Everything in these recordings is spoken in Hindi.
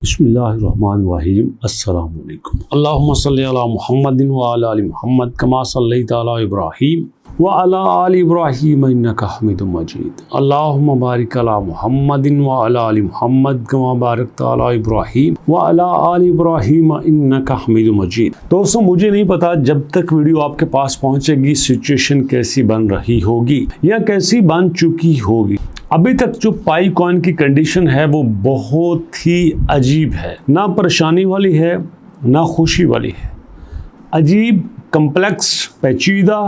बिस्मिल्लाहिर्रहमानिर्रहीम अस्सलामु अलैकुम। अल्लाहुम्मा सल्लि अला मुहम्मदिन व अला आलि मुहम्मद कमा सल्लैता अला इब्राहीम व अला आलि इब्राहीम इन्नका हमीदुम मजीद। अल्लाहुम्मा बारिक अला मुहम्मदिन व अला आलि मुहम्मद कमा बारकता अला इब्राहीम व अला आलि इब्राहीम इन्नका हमीदुम मजीद। दोस्तों, मुझे नहीं पता जब तक वीडियो आपके पास पहुंचेगी सिचुएशन कैसी बन रही होगी या कैसी बन चुकी होगी। अभी तक जो पाई कॉइन की कंडीशन है वो बहुत ही अजीब है, ना परेशानी वाली है ना खुशी वाली है। अजीब, कम्प्लेक्स, पेचीदा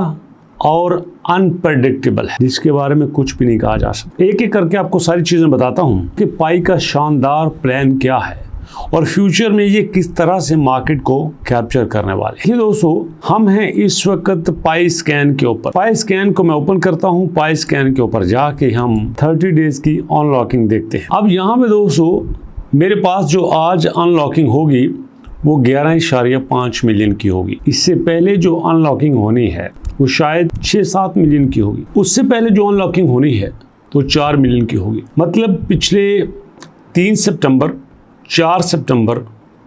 और अनप्रेडिक्टेबल है, जिसके बारे में कुछ भी नहीं कहा जा सकता। एक एक करके आपको सारी चीज़ें बताता हूँ कि पाई का शानदार प्लान क्या है और फ्यूचर में ये किस तरह से मार्केट को कैप्चर करने वाले हैं। दोस्तों, हम हैं इस वक्त पाई स्कैन के ऊपर। पाई स्कैन को मैं ओपन करता हूं। पाई स्कैन के ऊपर जाके हम 30 डेज की अनलॉकिंग देखते हैं। अब यहाँ पे दोस्तों मेरे पास जो आज अनलॉकिंग होगी वो 11.5 मिलियन की होगी। इससे पहले जो अनलॉकिंग होनी है वो शायद 6-7 मिलियन की होगी। उससे पहले जो अनलॉकिंग होनी है वो 4 मिलियन की होगी। मतलब पिछले 3 सितंबर, 4 सितंबर,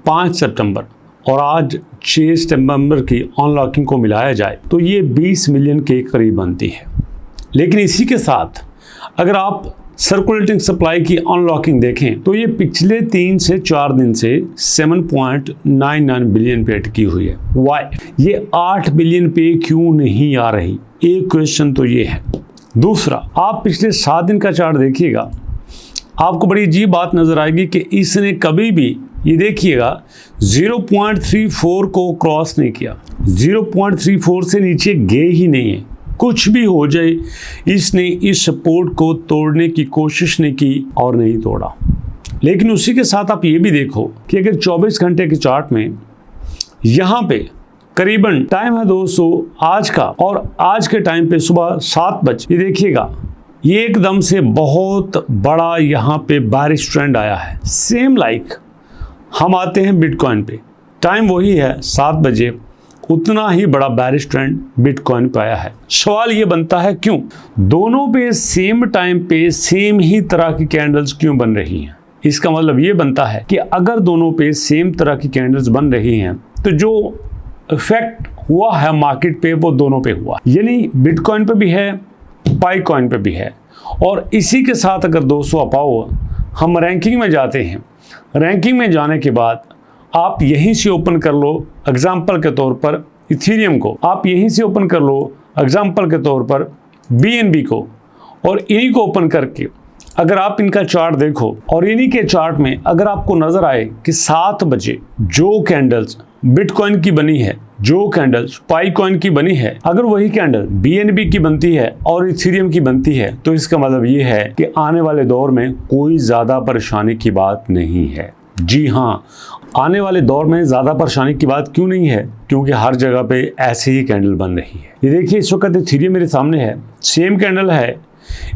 5 सितंबर और आज 6 सितंबर की अनलॉकिंग को मिलाया जाए तो ये 20 मिलियन के करीब बनती है। लेकिन इसी के साथ अगर आप सर्कुलेटिंग सप्लाई की अनलॉकिंग देखें तो ये पिछले 3 से 4 दिन से 7.99 बिलियन पे अटकी हुई है। वाई ये 8 बिलियन पे क्यों नहीं आ रही? एक क्वेश्चन तो ये है। दूसरा, आप पिछले 7 दिन का चार्ट देखिएगा, आपको बड़ी अजीब बात नजर आएगी कि इसने कभी भी, ये देखिएगा, 0.34 को क्रॉस नहीं किया। 0.34 से नीचे गए ही नहीं है। कुछ भी हो जाए, इसने इस सपोर्ट को तोड़ने की कोशिश नहीं की और नहीं तोड़ा। लेकिन उसी के साथ आप ये भी देखो कि अगर 24 घंटे के चार्ट में यहाँ पे करीबन टाइम है दोस्तों आज का, और आज के टाइम पे सुबह 7 बजे, ये देखिएगा, ये एकदम से बहुत बड़ा यहाँ पे बेरिश ट्रेंड आया है। सेम लाइक हम आते हैं बिटकॉइन पे, टाइम वही है 7 बजे, उतना ही बड़ा बेरिश ट्रेंड बिटकॉइन पे आया है। सवाल ये बनता है क्यों दोनों पे सेम टाइम पे सेम ही तरह की कैंडल्स क्यों बन रही हैं? इसका मतलब ये बनता है कि अगर दोनों पे सेम तरह की कैंडल्स बन रही हैं तो जो इफेक्ट हुआ है मार्केट पे वो दोनों पे हुआ, यानी बिटकॉइन पे भी है, पाई कॉइन पे भी है। और इसी के साथ अगर दोस्तों आप आओ, हम रैंकिंग में जाते हैं। रैंकिंग में जाने के बाद आप यहीं से ओपन कर लो एग्जाम्पल के तौर पर इथेरियम को, आप यहीं से ओपन कर लो एग्जाम्पल के तौर पर BNB को, और इन्हीं को ओपन करके अगर आप इनका चार्ट देखो और इन्हीं के चार्ट में अगर आपको नजर आए कि 7 बजे जो कैंडल्स बिटकॉइन की बनी है, जो कैंडल्स पाई कॉइन की बनी है, अगर वही कैंडल BNB की बनती है और इथेरियम की बनती है तो इसका मतलब ये है कि आने वाले दौर में कोई ज़्यादा परेशानी की बात नहीं है। जी हाँ, आने वाले दौर में ज़्यादा परेशानी की बात क्यों नहीं है? क्योंकि हर जगह पे ऐसे ही कैंडल बन रही है। ये देखिए, इस वक्त इथेरियम मेरे सामने है, सेम कैंडल है।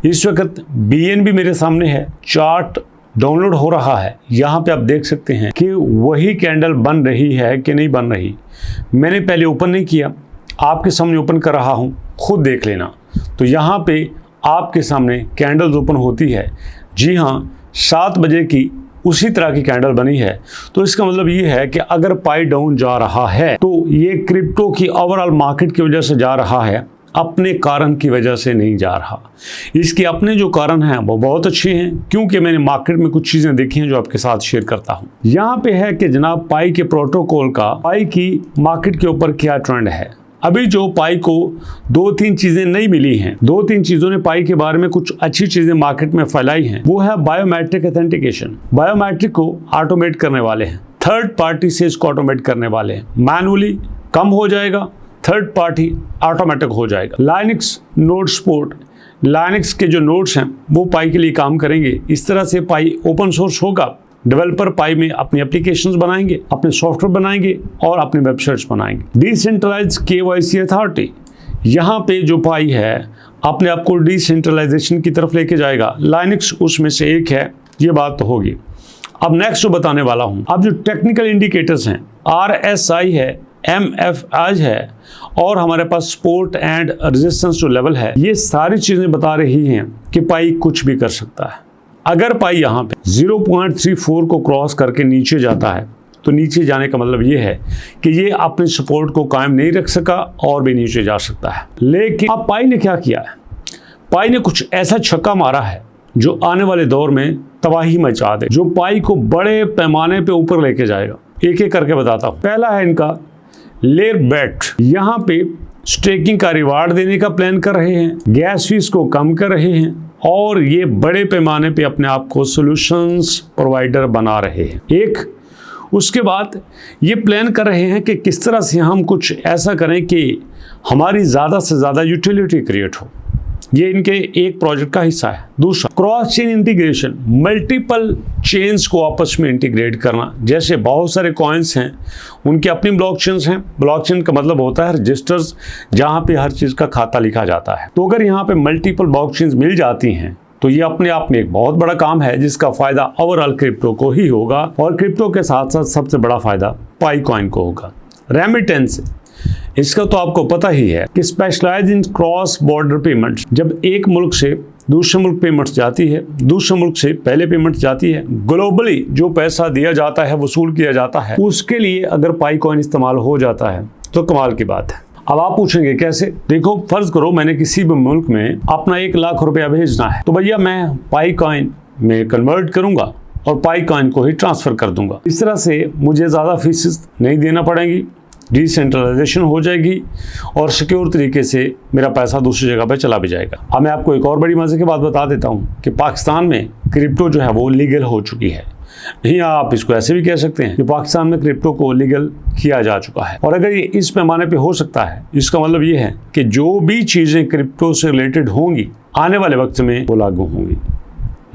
इस वक्त BNB मेरे सामने है, चार्ट डाउनलोड हो रहा है। यहाँ पे आप देख सकते हैं कि वही कैंडल बन रही है कि नहीं बन रही। मैंने पहले ओपन नहीं किया, आपके सामने ओपन कर रहा हूँ, खुद देख लेना। तो यहाँ पे आपके सामने कैंडल्स ओपन होती है। जी हाँ, 7 बजे की उसी तरह की कैंडल बनी है। तो इसका मतलब ये है कि अगर पाई डाउन जा रहा है तो ये क्रिप्टो की ओवरऑल मार्केट की वजह से जा रहा है, अपने कारण की वजह से नहीं जा रहा। इसके अपने जो कारण हैं वो बहुत अच्छे हैं, क्योंकि मैंने मार्केट में कुछ चीज़ें देखी हैं जो आपके साथ शेयर करता हूं। यहाँ पे है कि जनाब पाई के प्रोटोकॉल का, पाई की मार्केट के ऊपर क्या ट्रेंड है। अभी जो पाई को 2-3 चीज़ें नहीं मिली हैं, 2-3 चीज़ों ने पाई के बारे में कुछ अच्छी चीज़ें मार्केट में फैलाई हैं। वो है बायोमेट्रिक ऑथेंटिकेशन। बायोमेट्रिक को ऑटोमेट करने वाले हैं, थर्ड पार्टी से इसको ऑटोमेट करने वाले हैं। मैनुअली कम हो जाएगा, थर्ड पार्टी ऑटोमेटिक हो जाएगा। लाइनक्स नोड सपोर्ट, लाइनक्स के जो नोड्स हैं वो पाई के लिए काम करेंगे। इस तरह से पाई ओपन सोर्स होगा। डेवलपर पाई में अपनी एप्लीकेशंस बनाएंगे, अपने सॉफ्टवेयर बनाएंगे और अपने वेबसाइट्स बनाएंगे। डिसेंट्रलाइज KYC अथॉरिटी, यहाँ पे जो पाई है अपने आप को डिसेंट्रलाइजेशन की तरफ लेके जाएगा। लाइनक्स उसमें से एक है, ये बात तो होगी। अब नेक्स्ट जो बताने वाला हूँ, अब जो टेक्निकल इंडिकेटर्स हैं, RSI है, MFI है और हमारे पास सपोर्ट एंड रेजिस्टेंस जो लेवल है, ये सारी चीज़ें बता रही हैं कि पाई कुछ भी कर सकता है। अगर पाई यहाँ पे 0.34 को क्रॉस करके नीचे जाता है तो नीचे जाने का मतलब ये है कि ये अपने सपोर्ट को कायम नहीं रख सका और भी नीचे जा सकता है। लेकिन अब पाई ने क्या किया है, पाई ने कुछ ऐसा छक्का मारा है जो आने वाले दौर में तबाही मचा दे, जो पाई को बड़े पैमाने पे ऊपर लेके जाएगा। एक एक करके बताता हूँ। पहला है इनका लेयर बेट, यहाँ पे स्टेकिंग का रिवार्ड देने का प्लान कर रहे हैं, गैस फीस को कम कर रहे हैं और ये बड़े पैमाने पे अपने आप को सॉल्यूशंस प्रोवाइडर बना रहे हैं। एक उसके बाद ये प्लान कर रहे हैं कि किस तरह से हम कुछ ऐसा करें कि हमारी ज़्यादा से ज़्यादा यूटिलिटी क्रिएट हो। ये इनके एक प्रोजेक्ट का हिस्सा है। दूसरा cross chain integration, multiple chains को आपस में इंटीग्रेट करना। जैसे बहुत सारे कॉइन्स हैं, उनके अपनी ब्लॉकचेन्स हैं। ब्लॉकचेन का मतलब होता है रजिस्टर्स, जहाँ पे हर चीज़ का खाता लिखा जाता है। तो अगर यहाँ पे मल्टीपल ब्लॉकचेन्स मिल जाती हैं तो ये अपने आप में एक बहुत बड़ा काम है जिसका फायदा ओवरऑल क्रिप्टो को ही होगा और क्रिप्टो के साथ साथ सबसे बड़ा फायदा पाई कॉइन को होगा। रेमिटेंस, इसका तो आपको पता ही है कि स्पेशलाइज इन क्रॉस बॉर्डर पेमेंट्स, जब एक मुल्क से दूसरे मुल्क पेमेंट्स जाती है, दूसरे मुल्क से पहले पेमेंट जाती है, ग्लोबली जो पैसा दिया जाता है, वसूल किया जाता है, उसके लिए अगर पाई कॉइन इस्तेमाल हो जाता है तो कमाल की बात है। अब आप पूछेंगे कैसे? देखो, फर्ज करो मैंने किसी भी मुल्क में अपना 1 लाख रुपया भेजना है, तो भैया मैं पाई कॉइन में कन्वर्ट करूंगा और पाई कॉइन को ही ट्रांसफर कर दूंगा। इस तरह से मुझे ज़्यादा फीस नहीं देना पड़ेगी, डिसेंट्रलाइजेशन हो जाएगी और सिक्योर तरीके से मेरा पैसा दूसरी जगह पे चला भी जाएगा। अब मैं आपको एक और बड़ी मजे की बात बता देता हूँ कि पाकिस्तान में क्रिप्टो जो है वो लीगल हो चुकी है। नहीं, आप इसको ऐसे भी कह सकते हैं कि पाकिस्तान में क्रिप्टो को लीगल किया जा चुका है। और अगर ये इस पैमाने पे हो सकता है, इसका मतलब ये है कि जो भी चीज़ें क्रिप्टो से रिलेटेड होंगी आने वाले वक्त में वो लागू होंगी।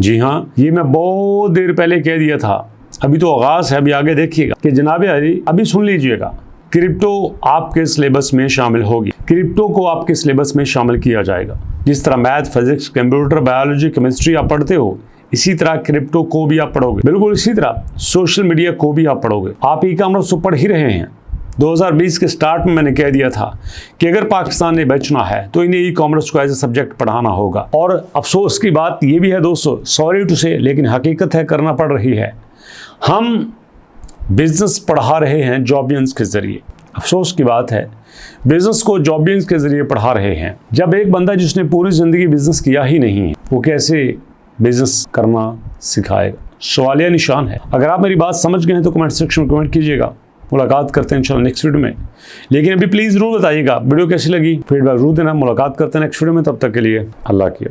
जी हाँ, ये मैं बहुत देर पहले कह दिया था, अभी तो आगाज है, अभी आगे देखिएगा कि जनाब अली अभी सुन लीजिएगा, क्रिप्टो आपके सिलेबस में शामिल होगी। क्रिप्टो को आपके सिलेबस में शामिल किया जाएगा। जिस तरह math, physics, computer, biology, chemistry आप पढ़ते हो, इसी तरह क्रिप्टो को भी आप पढ़ोगे। बिल्कुल इसी तरह सोशल मीडिया को भी आप पढ़ोगे। आप ई कॉमर्स तो पढ़ ही रहे हैं। 2020 के स्टार्ट में मैंने कह दिया था कि अगर पाकिस्तान ने बचना है तो इन्हें ई कॉमर्स को एज ए सब्जेक्ट पढ़ाना होगा। और अफसोस की बात ये भी है दोस्तों, सॉरी टू से, लेकिन हकीकत है, करना पड़ रही है, हम बिजनेस पढ़ा रहे हैं जॉबियंस के जरिए। अफसोस की बात है, बिजनेस को जॉबियंस के जरिए पढ़ा रहे हैं। जब एक बंदा जिसने पूरी जिंदगी बिजनेस किया ही नहीं है, वो कैसे बिजनेस करना सिखाएगा? सवालिया निशान है। अगर आप मेरी बात समझ गए हैं तो कमेंट सेक्शन में कमेंट कीजिएगा। मुलाकात करते हैं इंशाल्लाह नेक्स्ट वीडियो में। लेकिन अभी प्लीज़ जरूर बताइएगा वीडियो कैसी लगी, फीडबैक जरूर देना। मुलाकात करते हैं नेक्स्ट वीडियो में, तब तक के लिए अल्लाह की।